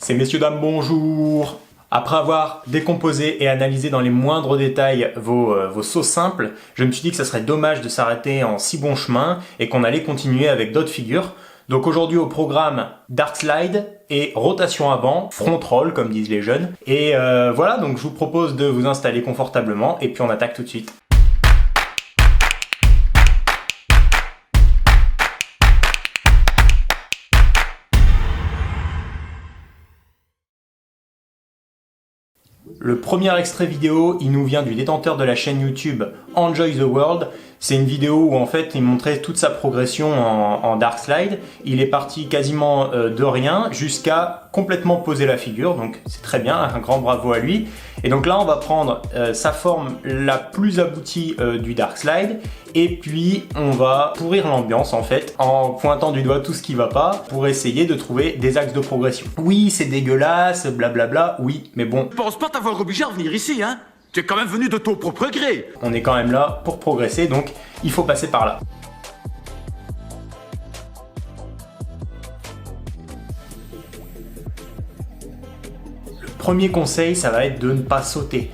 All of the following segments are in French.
C'est messieurs dames, bonjour. Après avoir décomposé et analysé dans les moindres détails vos sauts simples, je me suis dit que ça serait dommage de s'arrêter en si bon chemin et qu'on allait continuer avec d'autres figures. Donc aujourd'hui au programme Dark Slide et rotation avant, front roll comme disent les jeunes. Et voilà, donc je vous propose de vous installer confortablement et puis on attaque tout de suite. Le premier extrait vidéo, il nous vient du détenteur de la chaîne YouTube Enjoy the World. C'est une vidéo où en fait il montrait toute sa progression en Dark Slide. Il est parti quasiment de rien jusqu'à complètement poser la figure, donc c'est très bien, un grand bravo à lui. Et donc là on va prendre sa forme la plus aboutie du Dark Slide et puis on va pourrir l'ambiance en fait en pointant du doigt tout ce qui va pas pour essayer de trouver des axes de progression. Oui, c'est dégueulasse, blablabla, oui, mais bon. Je pense pas t'avoir obligé à venir ici, hein. Tu es quand même venu de ton propre gré. On est quand même là pour progresser, donc il faut passer par là. Le premier conseil, ça va être de ne pas sauter.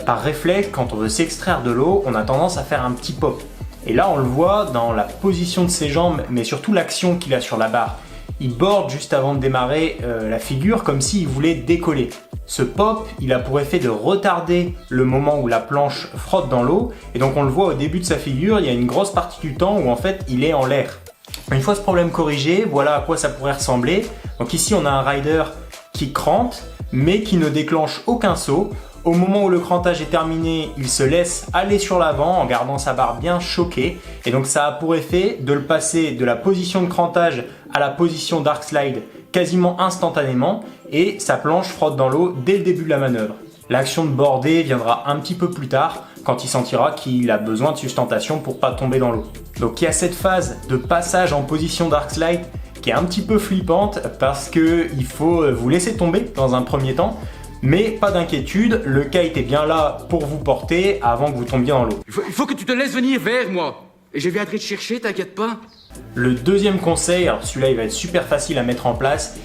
Par réflexe, quand on veut s'extraire de l'eau, on a tendance à faire un petit pop. Et là, on le voit dans la position de ses jambes, mais surtout l'action qu'il a sur la barre. Il borde juste avant de démarrer la figure comme s'il voulait décoller. Ce pop, il a pour effet de retarder le moment où la planche frotte dans l'eau. Et donc on le voit au début de sa figure, il y a une grosse partie du temps où en fait il est en l'air. Une fois ce problème corrigé, voilà à quoi ça pourrait ressembler. Donc ici on a un rider qui crante, mais qui ne déclenche aucun saut. Au moment où le crantage est terminé, il se laisse aller sur l'avant en gardant sa barre bien choquée. Et donc ça a pour effet de le passer de la position de crantage à la position Dark Slide quasiment instantanément et sa planche frotte dans l'eau dès le début de la manœuvre. L'action de border viendra un petit peu plus tard quand il sentira qu'il a besoin de sustentation pour pas tomber dans l'eau. Donc il y a cette phase de passage en position Dark Slide qui est un petit peu flippante parce qu'il faut vous laisser tomber dans un premier temps. Mais pas d'inquiétude, le kite est bien là pour vous porter avant que vous tombiez dans l'eau. Il faut que tu te laisses venir vers moi. Et je viendrai te chercher, t'inquiète pas. Le deuxième conseil, alors celui-là il va être super facile à mettre en place,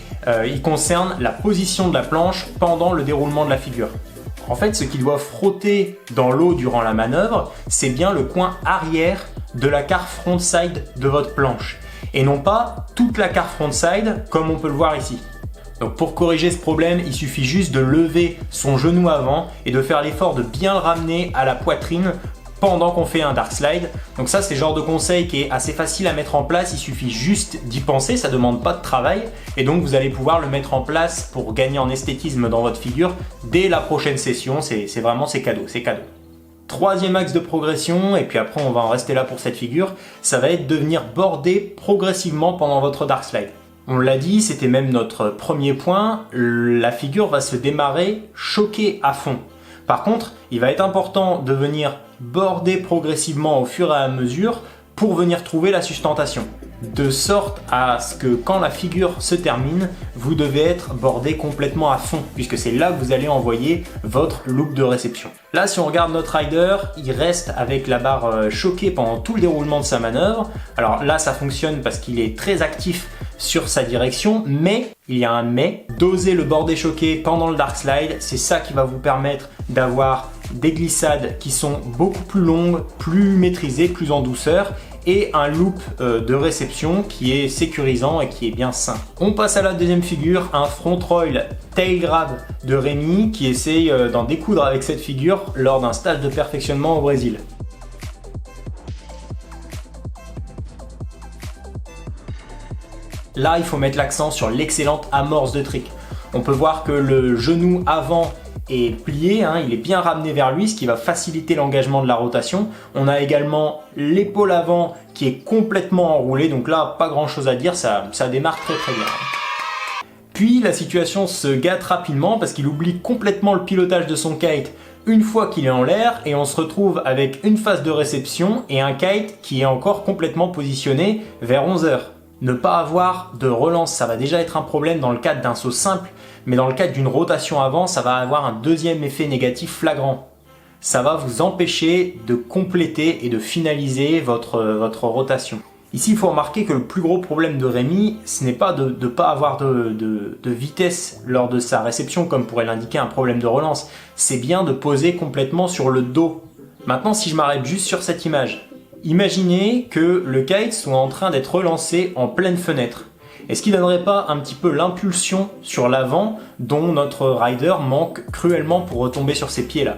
il concerne la position de la planche pendant le déroulement de la figure. En fait, ce qui doit frotter dans l'eau durant la manœuvre, c'est bien le coin arrière de la carre frontside de votre planche. Et non pas toute la carre frontside comme on peut le voir ici. Donc pour corriger ce problème, il suffit juste de lever son genou avant et de faire l'effort de bien le ramener à la poitrine pendant qu'on fait un Dark Slide. Donc ça c'est le genre de conseil qui est assez facile à mettre en place, il suffit juste d'y penser, ça ne demande pas de travail et donc vous allez pouvoir le mettre en place pour gagner en esthétisme dans votre figure dès la prochaine session, c'est cadeau, c'est cadeau. Troisième axe de progression, et puis après on va en rester là pour cette figure, ça va être de venir border progressivement pendant votre Dark Slide. On l'a dit, c'était même notre premier point, la figure va se démarrer choquée à fond. Par contre, il va être important de venir border progressivement au fur et à mesure pour venir trouver la sustentation. De sorte à ce que quand la figure se termine, vous devez être bordé complètement à fond, puisque c'est là que vous allez envoyer votre loop de réception. Là, si on regarde notre rider, il reste avec la barre choquée pendant tout le déroulement de sa manœuvre. Alors là, ça fonctionne parce qu'il est très actif sur sa direction, mais, il y a un mais, doser le bordé choqué pendant le Dark Slide, c'est ça qui va vous permettre d'avoir des glissades qui sont beaucoup plus longues, plus maîtrisées, plus en douceur et un loop de réception qui est sécurisant et qui est bien sain. On passe à la deuxième figure, un front roll tail grab de Rémi qui essaye d'en découdre avec cette figure lors d'un stage de perfectionnement au Brésil. Là, il faut mettre l'accent sur l'excellente amorce de trick. On peut voir que le genou avant est plié, il est bien ramené vers lui, ce qui va faciliter l'engagement de la rotation. On a également l'épaule avant qui est complètement enroulée, donc là, pas grand chose à dire, ça démarre très bien. Puis la situation se gâte rapidement parce qu'il oublie complètement le pilotage de son kite une fois qu'il est en l'air et on se retrouve avec une phase de réception et un kite qui est encore complètement positionné vers 11 h. Ne pas avoir de relance, ça va déjà être un problème dans le cadre d'un saut simple, mais dans le cadre d'une rotation avant, ça va avoir un deuxième effet négatif flagrant. Ça va vous empêcher de compléter et de finaliser votre rotation. Ici, il faut remarquer que le plus gros problème de Rémi, ce n'est pas de ne pas avoir de vitesse lors de sa réception, comme pourrait l'indiquer un problème de relance, c'est bien de poser complètement sur le dos. Maintenant, si je m'arrête juste sur cette image, imaginez que le kite soit en train d'être relancé en pleine fenêtre. Est-ce qu'il ne donnerait pas un petit peu l'impulsion sur l'avant dont notre rider manque cruellement pour retomber sur ses pieds là?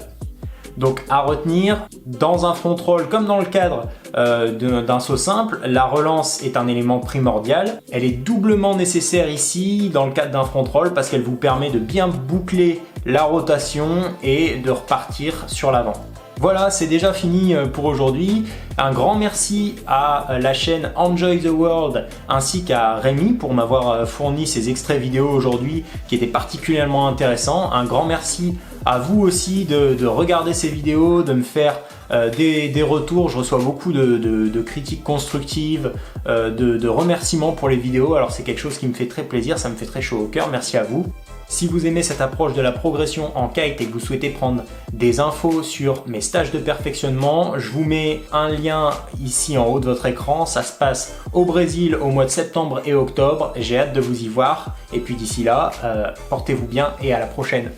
Donc à retenir, dans un front roll comme dans le cadre d'un saut simple, la relance est un élément primordial. Elle est doublement nécessaire ici dans le cadre d'un front roll parce qu'elle vous permet de bien boucler la rotation et de repartir sur l'avant. Voilà, c'est déjà fini pour aujourd'hui. Un grand merci à la chaîne Enjoy the World ainsi qu'à Rémi pour m'avoir fourni ces extraits vidéo aujourd'hui qui étaient particulièrement intéressants. Un grand merci à vous aussi de regarder ces vidéos, de me faire des retours. Je reçois beaucoup de critiques constructives, de remerciements pour les vidéos. Alors c'est quelque chose qui me fait très plaisir, ça me fait très chaud au cœur. Merci à vous. Si vous aimez cette approche de la progression en kite et que vous souhaitez prendre des infos sur mes stages de perfectionnement, je vous mets un lien ici en haut de votre écran. Ça se passe au Brésil au mois de septembre et octobre. J'ai hâte de vous y voir. Et puis d'ici là, portez-vous bien et à la prochaine.